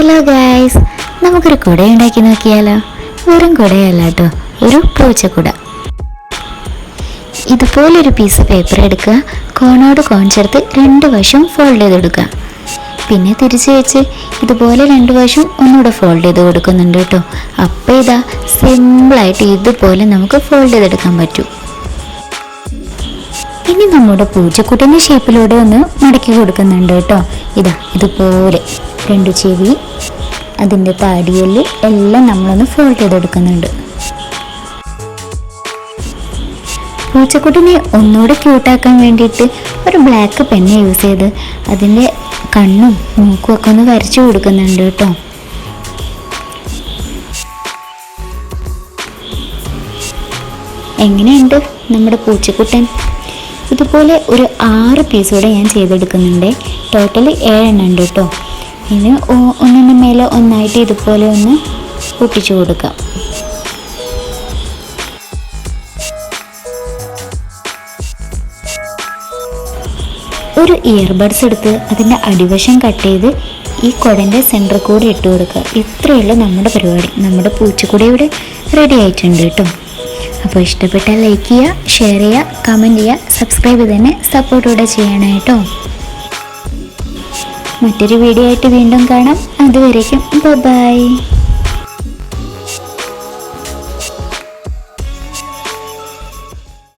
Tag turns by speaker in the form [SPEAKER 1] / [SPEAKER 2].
[SPEAKER 1] Hello guys, നമുക്കൊരു കുട ഉണ്ടാക്കി നോക്കിയാലോ? വെറും കുടയല്ല കേട്ടോ, ഒരു പൂച്ചക്കുട. ഇതുപോലൊരു പീസ് പേപ്പർ എടുക്കുക, കോണോട് കോൺ ചേർത്ത് 2 വശം ഫോൾഡ് ചെയ്തെടുക്കുക. പിന്നെ തിരിച്ച് വെച്ച് ഇതുപോലെ 2 വശം ഒന്നുകൂടെ ഫോൾഡ് ചെയ്ത് കൊടുക്കുന്നുണ്ട് കേട്ടോ. അപ്പോൾ ഇതാ സിമ്പിളായിട്ട് ഇതുപോലെ നമുക്ക് ഫോൾഡ് ചെയ്തെടുക്കാൻ പറ്റും. ഇനി നമ്മുടെ പൂച്ചക്കുട്ടൻ്റെ ഷേപ്പിലൂടെ ഒന്ന് മടക്കി കൊടുക്കുന്നുണ്ട് കേട്ടോ. ഇതാ ഇതുപോലെ 2 ചെവി, അതിൻ്റെ താടിയെല്ല് എല്ലാം നമ്മളൊന്ന് ഫോൾഡ് ചെയ്തെടുക്കുന്നുണ്ട്. പൂച്ചക്കുട്ടിനെ ഒന്നുകൂടെ ക്യൂട്ടാക്കാൻ വേണ്ടിയിട്ട് ഒരു ബ്ലാക്ക് പെന്ന് യൂസ് ചെയ്ത് അതിൻ്റെ കണ്ണും മൂക്കും ഒക്കെ ഒന്ന് വരച്ചു കൊടുക്കുന്നുണ്ട് കേട്ടോ. എങ്ങനെയുണ്ട് നമ്മുടെ പൂച്ചക്കുട്ടൻ? ഇതുപോലെ ഒരു 6 പീസൂടെ ഞാൻ ചെയ്തെടുക്കുന്നുണ്ട്. ടോട്ടൽ 7 എണ്ണം ഉണ്ട് കേട്ടോ. ഇനി ഒന്നിന് മേലെ ഒന്നായിട്ട് ഇതുപോലെ ഒന്ന് ഒട്ടിച്ചു കൊടുക്കാം. ഒരു ഇയർബഡ്സ് എടുത്ത് അതിൻ്റെ അടിവശം കട്ട് ചെയ്ത് ഈ കുടൻ്റെ സെൻറ്റർ കൂടെ ഇട്ട് കൊടുക്കുക. ഇത്രയുള്ള നമ്മുടെ പരിപാടി. നമ്മുടെ പൂച്ചക്കുട ഇവിടെ റെഡി ആയിട്ടുണ്ട് കേട്ടോ. അപ്പോൾ ഇഷ്ടപ്പെട്ടാൽ ലൈക്ക് ചെയ്യുക, ഷെയർ ചെയ്യുക, കമൻറ്റ് ചെയ്യുക, സബ്സ്ക്രൈബ് ചെയ്ത് തന്നെ സപ്പോർട്ടോടെ ചെയ്യണം കേട്ടോ. മറ്റൊരു വീഡിയോ ആയിട്ട് വീണ്ടും കാണാം. അതുവരേക്കും ബൈ.